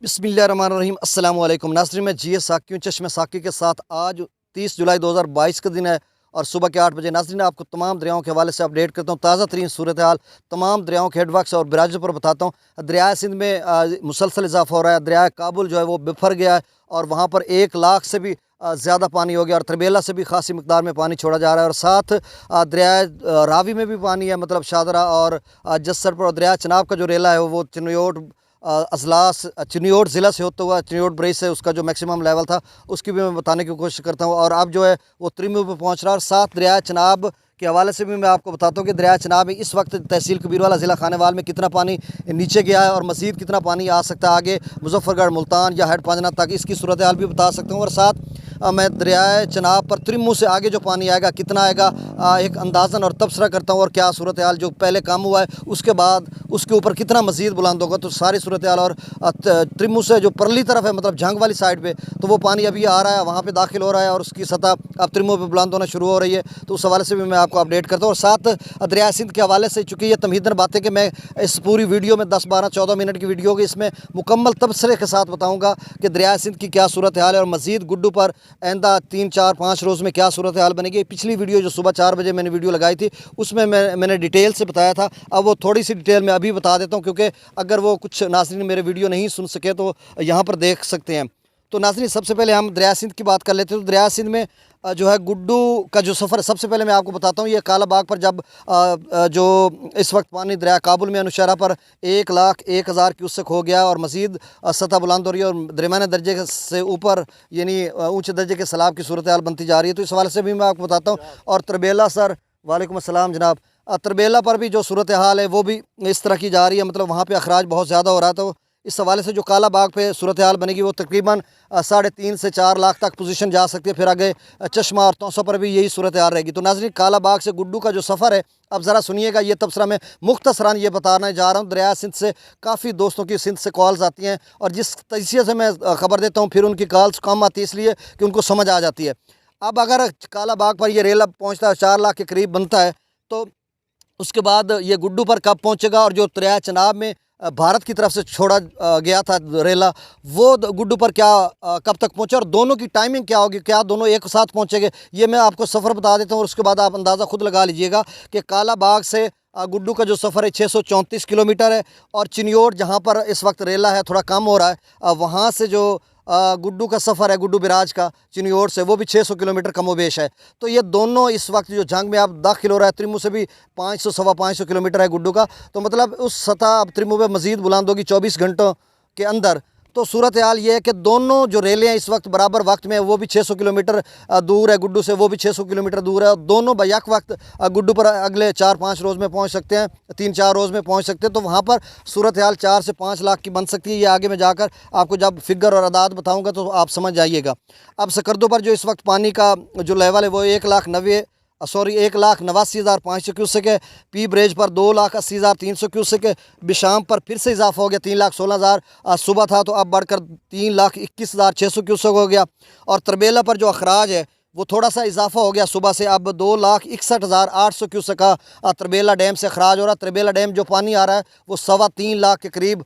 बिस्मिल्लाहिर्रहमानिर्रहीम अस्सलाम वालेकुम नाज़रीन, मैं जी साकी हूँ चश्मे साकी के साथ। आज 30 जुलाई 2022 का दिन है और सुबह के 8 बजे नाज़रीन आपको तमाम दरियाओं के हवाले से अपडेट करता हूँ। ताज़ा तरीन सूरत हाल तमाम दरियाओं के हेडवर्क्स और बराजों पर बताता हूँ। दरिया सिंध में मुसलसल इजाफा हो रहा है। दरिया काबुल जो है वो बिफर गया है और वहाँ पर 1 लाख से भी ज़्यादा पानी हो गया और तरबेला से भी खासी मकदार में पानी छोड़ा जा रहा है। और साथ दरिया रावी में भी पानी है, मतलब शादरा और जस्सर पर। दरिया चनाब का जो रेला है वो चिन्योट अजलास चिन्योट ज़िला से होता हुआ चिन्योट ब्रिज से उसका जो मैक्सिमम लेवल था उसकी भी मैं बताने की कोशिश करता हूँ। और अब जो है वो त्रिमू पे पहुँच रहा है। और साथ दरिया चनाब के हवाले से भी मैं आपको बताता हूँ कि दरिया चनाब में इस वक्त तहसील कबीरवाला ज़िला खानेवाल में कितना पानी नीचे गया है और मज़ीद कितना पानी आ सकता है आगे मुजफ्फरगढ़, मुल्तान या हेड पांजना तक, इसकी सूरत हाल भी बता सकता हूँ। और साथ मैं दरियाए चनाब पर त्रिमू से आगे जो पानी आएगा कितना आएगा एक अंदाज़न और तबसरा करता हूँ। और क्या सूरत हाल जो पहले कम हुआ है उसके बाद उसके ऊपर कितना मज़ीद बुलंद होगा, तो सारी सूरत हाल। और त्रिमू से जो परली तरफ है, मतलब जंग वाली साइड पे, तो वो पानी अभी आ रहा है, वहाँ पे दाखिल हो रहा है और उसकी सतह अब त्रिमू पे बुलंद होना शुरू हो रही है। तो उस हवाले से भी मैं आपको अपडेट करता हूँ। और साथ दरिया सिंध के हवाले से, चूँकि ये तमहीदन बातें कि मैं इस पूरी वीडियो में 10-12-14 मिनट की वीडियो होगी, इसमें मुकम्मल तबसरे के साथ बताऊँगा कि दरिया सिंध की क्या सूरत हाल है और मज़ीद गुड्डू पर आइंदा 3-4-5 रोज़ में क्या सूरत हाल बनेगी। पिछली वीडियो जो सुबह 4 बजे मैंने वीडियो लगाई थी उसमें मैंने डिटेल से बताया था। अब वो थोड़ी सी डिटेल में अभी बता देता हूँ, क्योंकि अगर वो कुछ नाज़रीन मेरे वीडियो नहीं सुन सके तो यहाँ पर देख सकते हैं। तो नाज़रीन सबसे पहले हम दरिया सिंध की बात कर लेते हैं। तो दरिया सिंध में जो है गुड्डू का जो सफ़र, सबसे पहले मैं आपको बताता हूँ। ये काला बाग पर जब जो इस वक्त पानी दरिया काबुल में अनुशरा पर 1,01,000 क्यूसेक हो गया और मज़ीद सतह बुलंद हो रही है और दरमियाने दर्जे से ऊपर यानी ऊँचे दर्जे के सैलाब की सूरत हाल बनती जा रही है। तो इस हवाले से भी मैं आपको बताता हूँ। और तरबेला सर, वालेकुम अस्सलाम जनाब, तरबेला पर भी जो सूरत हाल है वो भी इस तरह की जा रही है, मतलब वहाँ पे अखराज बहुत ज़्यादा हो रहा है। तो इस हवाले से जो काला बाग पे सूरत हाल बनेगी वो तकरीबन 3.5 से 4 लाख तक पोजीशन जा सकती है। फिर आगे चश्मा और तौसा पर भी यही सूरत हाल रहेगी। तो नाज़रीन काला बाग से गुड्डू का जो सफ़र है, अब ज़रा सुनिएगा। ये तबसरा मैं मुख्तसरान ये बताने जा रहा हूँ। दरिया सिंध से काफ़ी दोस्तों की सिंध से कॉल्स आती हैं और जिस तरीके से मैं ख़बर देता हूँ फिर उनकी कॉल्स कम आती है, इसलिए कि उनको समझ आ जाती है। अब अगर काला बाग पर ये रेल अब पहुँचता है 4 लाख के करीब बनता है, तो उसके बाद ये गुड्डू पर कब पहुंचेगा और जो दरिया चनाब में भारत की तरफ से छोड़ा गया था रेला, वो गुड्डू पर क्या कब तक पहुंचे और दोनों की टाइमिंग क्या होगी, क्या दोनों एक साथ पहुंचेंगे, ये मैं आपको सफ़र बता देता हूँ। और उसके बाद आप अंदाज़ा खुद लगा लीजिएगा कि काला बाग से गुड्डू का जो सफ़र है 634 किलोमीटर है। और चिन्योट जहाँ पर इस वक्त रेला है थोड़ा कम हो रहा है, वहाँ से जो गुड्डू का सफ़र है, गुड्डू बिराज का चिन्योट से, वो भी 600 किलोमीटर कमोबेश है। तो ये दोनों इस वक्त जो जंग में अब दाखिल हो रहा है, त्रिमू से भी 500 सवा 500 किलोमीटर है गुड्डू का। तो मतलब उस सतह अब त्रिमू में मज़ीद बुलंद होगी 24 घंटों के अंदर। तो सूरत हाल ये है कि दोनों जो रेलें इस वक्त बराबर वक्त में, वो भी 600 किलोमीटर दूर है गुड्डू से, वो भी 600 किलोमीटर दूर है। और दोनों बैक वक्त गुड्डू पर अगले 4-5 रोज़ में पहुंच सकते हैं, 3-4 रोज़ में पहुंच सकते हैं। तो वहाँ पर सूरत हाल 4 से 5 लाख की बन सकती है। ये आगे मैं जाकर आपको जब फिगर और अदाद बताऊँगा तो आप समझ जाइएगा। अब सकरदों पर जो इस वक्त पानी का जो लेवल है वो 1,89,500 क्यूसेक है। पी ब्रेज पर 2,80,300 क्यूसेक है। बिशाम पर फिर से इजाफा हो गया, 3,16,000 सुबह था तो अब बढ़कर 3,21,600 क्यूसेक हो गया। और तरबेला पर जो अखराज है वो थोड़ा सा इजाफा हो गया सुबह से, अब 2,61,800 क्यूसेक का तरबेला डैम से अखराज हो रहा है। तरबेला डैम जो पानी आ रहा है वो 3.25 लाख के करीब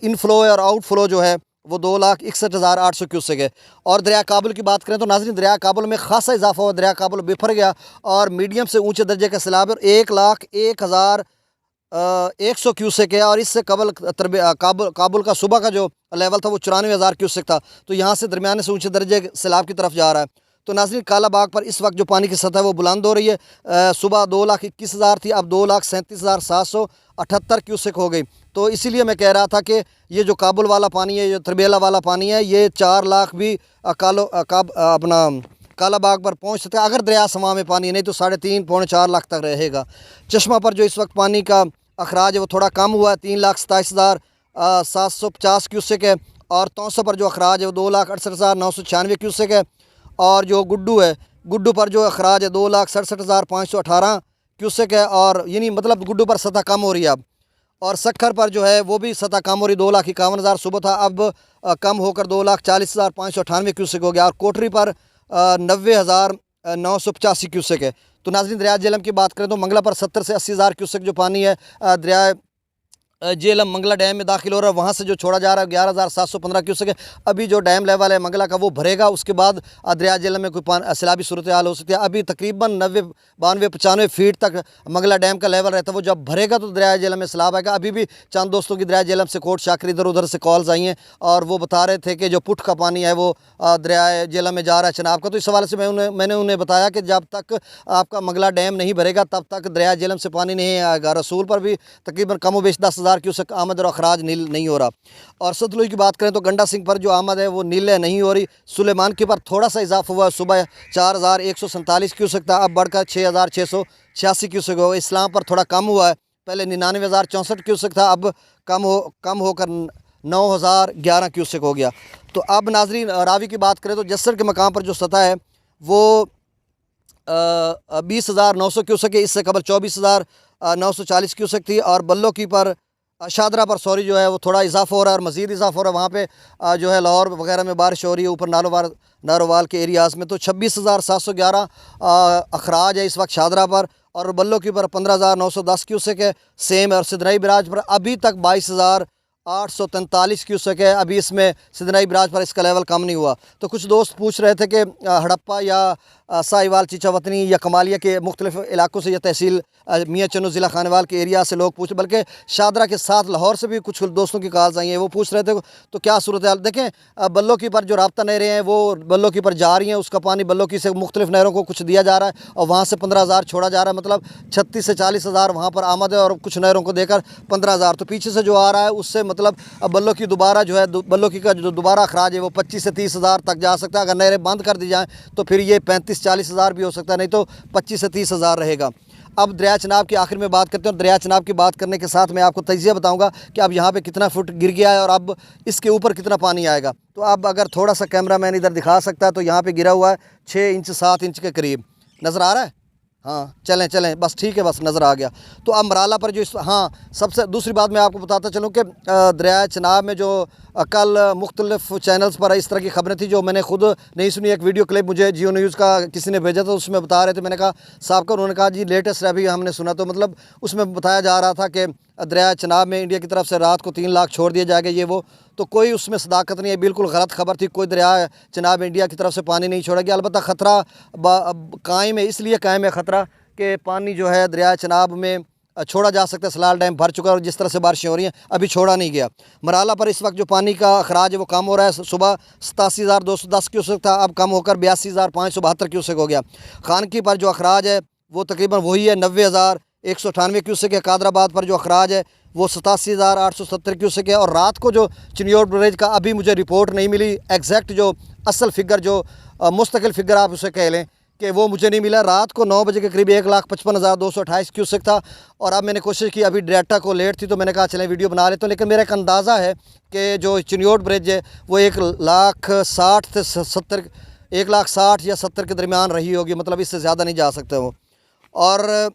इनफ्लो है और आउटफ्लो जो है वो 2,61,800 क्यूसेक है। और दरिया काबुल की बात करें तो नाज़रीन दरिया काबुल में खासा इजाफा हुआ, दरिया काबुल बिफर गया और मीडियम से ऊंचे दर्जे का सैलाब 1,01,100 क्यूसेक है। और इससे काबुल का सुबह का जो लेवल था वो 94,000 क्यूसेक था। तो यहाँ से दरमियाने से ऊंचे दर्जे सैलाब की तरफ जा रहा है। तो नाज़रीन काला बाग पर इस वक्त जो पानी की सतह है वो बुलंद हो रही है। सुबह 2,21,000 थी, अब 2,37,778 क्यूसेक हो गई। तो इसीलिए मैं कह रहा था कि ये जो काबुल वाला पानी है, ये तरबेला वाला पानी है, ये 4 लाख भी अपना काला बाग पर पहुंच सकता है अगर दरिया समा में पानी नहीं तो 3.5-4 लाख तक रहेगा। चश्मा पर जो इस वक्त पानी का अखराज है वो थोड़ा कम हुआ है, 3,27,750 क्यूसेक है। और तौसा पर जो अखराज है वो 2,68,996 क्यूसेक है। और जो गुड्डू है, गुड्डू पर जो अखराज है 2,67,518 क्यूसेक है। और यानी मतलब गुड्डू पर सतह कम हो रही है अब। और सखर पर जो है वो भी सतह कम हो रही, 2,51,000 सुबह था, अब कम होकर 2,40,598 क्यूसेक हो गया। और कोटरी पर 90,985 क्यूसेक है। तो नाज़रीन दरिया जेहलम की बात करें तो मंगला पर 70 से 80,000 क्यूसेक जो पानी है दरिया जेलम मंगला डैम में दाखिल हो रहा है, वहाँ से जो छोड़ा जा रहा है 11,715 क्यूसेक है। अभी जो डैम लेवल है मंगला का वो भरेगा, उसके बाद दरिया जेलम में कोई सैलाबी सूरत हाल हो सकती है। अभी तकरीबन 90, 92, 95 फीट तक मंगला डैम का लेवल रहता है। वो जब भरेगा तो दरिया जेलम में सैलाब आएगा। अभी भी चंद दोस्तों की दरिया जेलम से कोट शाकर इधर उधर से कॉल्स आई हैं और वो बता रहे थे कि जो पुट का पानी है वो दरिया जेलम में जा रहा है चनाब का। तो इस हवाले से मैंने उन्हें बताया कि जब तक आपका मंगला डैम नहीं भरेगा तब तक दरिया जेलम से पानी नहीं आएगा। रसूल पर भी तकरीबन कम व बेश 10,000 क्यूसेक आमद और अखराज नील नहीं हो रहा। और सतलुज की बात करें तो गंडा सिंह पर जो आमद है वो नील नहीं हो रही। सुलेमान के पर थोड़ा सा इजाफा हुआ, सुबह 4,147 क्यूसेक था, अब बढ़कर 6,686 क्यूसेक हो। इस्लाम पर थोड़ा कम हुआ है, पहले 99,064 क्यूसेक था, अब कम होकर 9,011 क्यूसेक हो गया। तो अब नाजरीन रावी की बात करें तो जस्सर के मकाम पर जो सतह है वो 20,900 क्यूसेक है। इससे कबल 24,940 क्यूसेक थी। और बल्लो की पर शादरा पर सॉरी जो है वो थोड़ा इजाफा हो रहा है और मज़ीद इजाफा हो रहा है। वहाँ पे जो है लाहौर वगैरह में बारिश हो रही है, ऊपर नारोवाल के एरियाज़ में। तो 26,711 अखराज है इस वक्त शादरा पर, और बल्लो की पर 15,910 क्यूसेक है सेम है। और सिदनई बराज पर अभी तक 22,843 क्यूसेक है। अभी इसमें सिदनई बराज पर इसका लेवल कम नहीं हुआ। तो कुछ दोस्त पूछ रहे थे कि हड़प्पा या साहिवाल चीचावतनी या कमालिया के मुख्तलिफ इलाकों से या तहसील मियाँ चन्नू ज़िला खानेवाल के एरिया से लोग पूछ, बल्कि शादरा के साथ लाहौर से भी कुछ दोस्तों की कॉल्स आई हैं, वो पूछ रहे थे तो क्या सूरत हाल। देखें बल्लो की पर जो राब्ता नहरें हैं वो बल्लो की पर जा रही हैं, उसका पानी बल्लो की से मुख्तलिफ नहरों को कुछ दिया जा रहा है और वहाँ से 15,000 छोड़ा जा रहा है। मतलब 36 से 40,000 वहाँ पर आमद है और कुछ नहरों को देकर 15,000। तो पीछे से जो आ रहा है उससे मतलब बल्लो की दोबारा जो है बल्लो की का जो दोबारा अखराज है वो 25 से 30,000 तक जा सकता है। अगर नहरें बंद कर दी जाएँ तो फिर ये 35-40,000 भी हो सकता है, नहीं तो 25 से 30,000 रहेगा। अब दरिया चनाब की आखिर में बात करते हैं। दरिया चनाब की बात करने के साथ मैं आपको तजिया बताऊंगा कि अब यहाँ पे कितना फुट गिर गया है और अब इसके ऊपर कितना पानी आएगा। तो अब अगर थोड़ा सा कैमरा मैन इधर दिखा सकता है तो यहाँ पे गिरा हुआ है 6 इंच 7 इंच के करीब, नज़र आ रहा है। हाँ चलें बस ठीक है, बस नज़र आ गया। तो अब मराला पर जो हाँ सबसे दूसरी बात मैं आपको बताता चलूँ कि दरिया चनाब में जो कल मुख्तलिफ चैनल्स पर इस तरह की खबरें थी जो मैंने खुद नहीं सुनी। एक वीडियो क्लिप मुझे जियो न्यूज़ का किसी ने भेजा था, उसमें बता रहे थे। मैंने कहा साहब का, उन्होंने कहा जी लेटेस्ट अभी हमने सुना। तो मतलब उसमें बताया जा रहा था कि दरिया चनाब में इंडिया की तरफ से रात को 3 लाख छोड़ दिया जाएगा, ये वो। तो कोई उसमें सदाकत नहीं है, बिल्कुल गलत खबर थी। कोई दरिया चनाब इंडिया की तरफ से पानी नहीं छोड़ा गया। अलबत्ता ख़तरा कायम है, इसलिए कायम है ख़तरा कि पानी जो है दरिया चनाब में छोड़ा जा सकता है। सलाल डैम भर चुका है और जिस तरह से बारिशें हो रही हैं अभी छोड़ा नहीं गया। मराला पर इस वक्त जो पानी का अखराज है वो कम हो रहा है। सुबह 87,210 क्यूसेक था, अब कम होकर 82,572 क्यूसेक हो गया। खानकी पर जो अखराज है वो तकरीबन वही है, 90,198 क्यूसेक है। कादराबाद पर जो अखराज है वो 87,870 क्यूसेक है। और रात को जो चिनियोर ब्रिज का अभी मुझे रिपोर्ट नहीं मिली, एग्जैक्ट जो असल फिगर जो मुस्तकिल फिगर आप उसे कह लें कि वो मुझे नहीं मिला। रात को 9 बजे के करीब 1,55,228 क्यूसेक था। और अब मैंने कोशिश की, अभी डाटा को लेट थी तो मैंने कहा चलें वीडियो बना लेते हैं। लेकिन मेरा एक अंदाज़ा है कि जो चिनियोट ब्रिज है वो 1,60,000 से 70, 1,60,000 या 70 के दरमियान रही होगी, मतलब इससे ज़्यादा नहीं जा सकते वो। और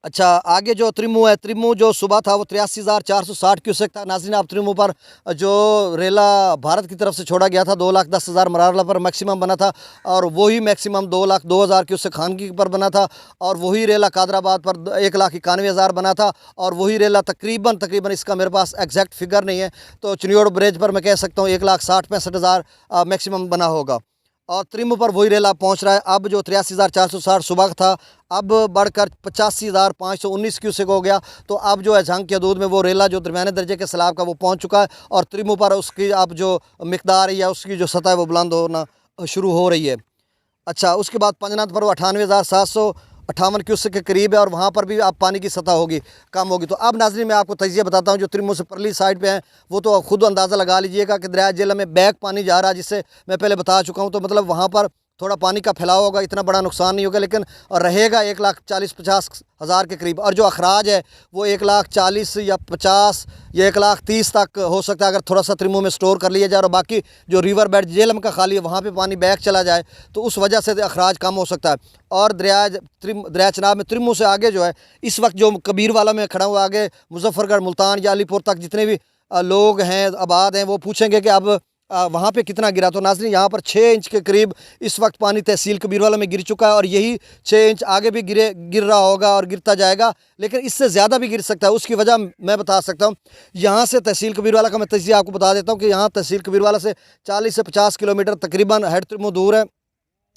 अच्छा आगे जो त्रिमू है, त्रिमू जो सुबह था वो 83,460 क्यूसेक था। नाज़रीन आप त्रिमू पर जो रेला भारत की तरफ से छोड़ा गया था 2,10,000 मराला पर मैक्सिमम बना था, और वही मैक्सिमम 2,02,000 क्यूसेक खानगी पर बना था। और वही रेला कादराबाद पर 1,91,000 बना था। और वही रेला तकरीबन इसका मेरे पास एग्जैक्ट फिगर नहीं है, तो चिनियोड़ ब्रिज पर मैं कह सकता हूँ 1,60,65,000 मैक्सिमम बना होगा। और त्रिमू पर वही रेला पहुंच रहा है। अब जो 83,460 सुबह था अब बढ़कर 85,519 क्यूसेक हो गया। तो अब जो है झंग के हदूद में वो रेला जो दरमियाने दर्जे के सैलाब का वो पहुंच चुका है। और त्रिमू पर उसकी अब जो मिकदार या उसकी जो सतह है वो बुलंद होना शुरू हो रही है। अच्छा उसके बाद पंजनाथ पर वो 98,758 क्यूसेक के करीब है और वहाँ पर भी अब पानी की सतह होगी कम होगी। तो अब नाज़रीन मैं आपको तजिया बताता हूँ जो त्रिमू से परली साइड पे हैं वो तो खुद अंदाज़ा लगा लीजिएगा कि दरिया जेलम में बैक पानी जा रहा है, जिससे मैं पहले बता चुका हूँ। तो मतलब वहाँ पर थोड़ा पानी का फैलाव होगा, इतना बड़ा नुकसान नहीं होगा, लेकिन रहेगा 1,40,000-50,000 के करीब। और जो अखराज है वो 1,40,000 या 50 या 1,30,000 तक हो सकता है अगर थोड़ा सा त्रिमू में स्टोर कर लिया जाए। और बाकी जो रिवर बेड जेलम का खाली है वहाँ पे पानी बैक चला जाए तो उस वजह से अखराज कम हो सकता है। और दरिया चनाब में त्रिमू से आगे जो है इस वक्त जो कबीर वाला में खड़ा हुआ, आगे मुजफ्फरगढ़, मुल्तान या अलीपुर तक जितने भी लोग हैं आबाद हैं वो पूछेंगे कि अब वहाँ पे कितना गिरा। तो नाज़रीन यहाँ पर 6 इंच के करीब इस वक्त पानी तहसील कबीरवाला में गिर चुका है और यही 6 इंच आगे भी गिर रहा होगा और गिरता जाएगा, लेकिन इससे ज़्यादा भी गिर सकता है। उसकी वजह मैं बता सकता हूँ। यहाँ से तहसील कबीरवाला का मैं तजिया आपको बता देता हूँ कि यहाँ तहसील कबीरवाला से 40 से 50 किलोमीटर तकरीबन हेड त्रिमो दूर है,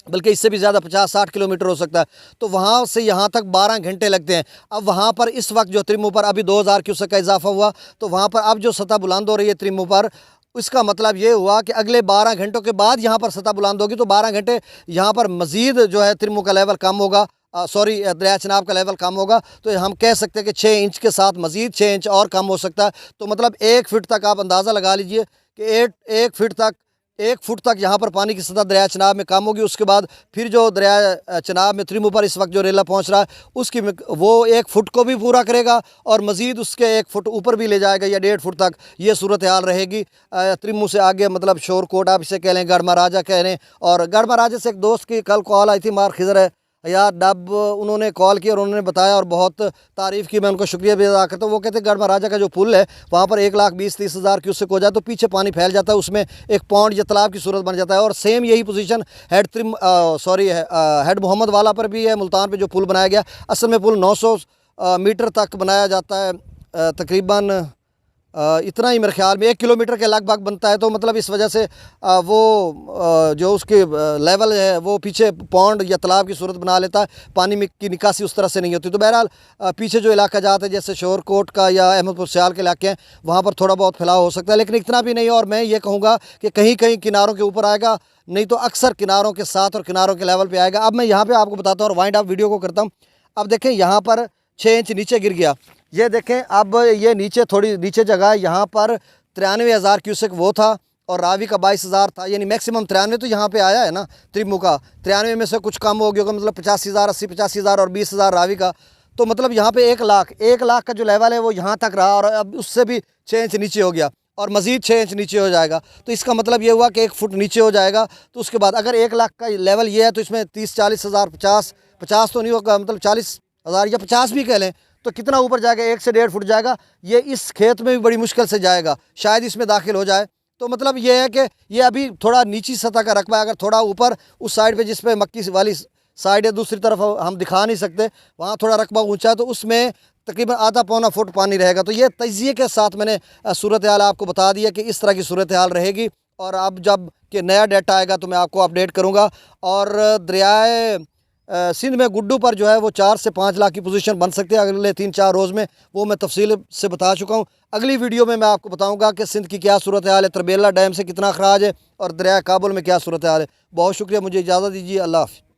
बल्कि इससे भी ज़्यादा 50-60 किलोमीटर हो सकता है। तो वहाँ से यहाँ तक 12 घंटे लगते हैं। अब वहाँ पर इस वक्त जो त्रिमो पर अभी 2000 क्यूसेक का इजाफा हुआ, तो वहाँ पर अब जो सतह बुलंद हो रही है त्रिमो पर, इसका मतलब ये हुआ कि अगले 12 घंटों के बाद यहाँ पर सतह बुलंद होगी। तो 12 घंटे यहाँ पर मज़ीद जो है त्रिमो का लेवल कम होगा, सॉरी दरिया चनाब का लेवल कम होगा। तो हम कह सकते हैं कि 6 इंच के साथ मज़ीद 6 इंच और कम हो सकता है। तो मतलब 1 फीट तक आप अंदाज़ा लगा लीजिए कि 1 फुट तक यहाँ पर पानी की सतह दरिया चनाब में कम होगी। उसके बाद फिर जो दरिया चनाब में त्रिमो पर इस वक्त जो रेला पहुँच रहा है उसकी वो 1 फुट को भी पूरा करेगा और मज़ीद उसके 1 फुट ऊपर भी ले जाएगा या 1.5 फुट तक ये सूरत हाल रहेगी। त्रिमो से आगे मतलब शोरकोट आप इसे कह लें, गढ़ महाराजा कह लें। और गढ़ महाराजा से एक दोस्त की कल कॉल आई थी, मार खिजर है यार डब, उन्होंने कॉल किया और उन्होंने बताया और बहुत तारीफ़ की, मैं उनको शुक्रिया भी अदा करता हूँ। वो कहते हैं गढ़ महाराजा का जो पुल है वहाँ पर 1,20,30 हज़ार क्यूसेक हो जाए तो पीछे पानी फैल जाता है, उसमें एक पौंड या तालाब की सूरत बन जाता है। और सेम यही पोजीशन हेड मोहम्मद वाला पर भी है, मुल्तान पे जो पुल बनाया गया। असल में पुल 900 मीटर तक बनाया जाता है, तकरीबन इतना ही मेरे ख्याल में 1 किलोमीटर के लगभग बनता है। तो मतलब इस वजह से वो जो उसके लेवल है वो पीछे पौंड या तालाब की सूरत बना लेता है, पानी में की निकासी उस तरह से नहीं होती। तो बहरहाल पीछे जो इलाका जाता है जैसे शोरकोट का या अहमदपुर सियाल के इलाके हैं वहाँ पर थोड़ा बहुत फैलाव हो सकता है, लेकिन इतना भी नहीं। और मैं ये कहूँगा कि कहीं कहीं किनारों के ऊपर आएगा, नहीं तो अक्सर किनारों के साथ और किनारों के लेवल पर आएगा। अब मैं यहाँ पर आपको बताता हूँ और वाइंड अप वीडियो को करता हूँ। अब देखें यहाँ पर 6 इंच नीचे गिर गया, ये देखें। अब ये नीचे थोड़ी नीचे जगह है, यहाँ पर 93,000 क्यूसेक वो था और रावी का 22,000 था, यानी मैक्सिमम 93 तो यहाँ पे आया है ना त्रिमो का। 93 में से कुछ कम हो गया होगा, मतलब 85,000, 80-85,000 और 20,000 रावी का। तो मतलब यहाँ पे 1 लाख का जो लेवल है वो यहाँ तक रहा और अब उससे भी 6 इंच नीचे हो गया और मज़ीद 6 इंच नीचे हो जाएगा। तो इसका मतलब ये हुआ कि 1 फुट नीचे हो जाएगा। तो उसके बाद अगर 1 लाख का लेवल ये है तो इसमें 30-40 हज़ार 50 तो नहीं होगा, मतलब 40,000 या 50 भी कह लें तो कितना ऊपर जाएगा, 1 से 1.5 फुट जाएगा। ये इस खेत में भी बड़ी मुश्किल से जाएगा, शायद इसमें दाखिल हो जाए। तो मतलब ये है कि ये अभी थोड़ा नीची सतह का रकबा है। अगर थोड़ा ऊपर उस साइड पे जिस पे मक्की वाली साइड है, दूसरी तरफ हम दिखा नहीं सकते, वहाँ थोड़ा रकबा ऊंचा है तो उसमें तकरीबन आधा पौना फुट पानी रहेगा। तो ये तजिए के साथ मैंने सूरत हाल आपको बता दिया कि इस तरह की सूरत हाल रहेगी। और अब जब कि नया डाटा आएगा तो मैं आपको अपडेट करूँगा। और दरियाए सिंध में गुड्डू पर जो है वो 4 से 5 लाख की पोजीशन बन सकती है अगले 3-4 रोज़ में, वो मैं तफसील से बता चुका हूँ। अगली वीडियो में मैं आपको बताऊँगा कि सिंध की क्या सूरत हाल है, तरबेला डैम से कितना अखराज है और दरिया काबुल में क्या सूरत हाल है। बहुत शुक्रिया, मुझे इजाज़त दीजिए, अल्लाह हाफ़िज़।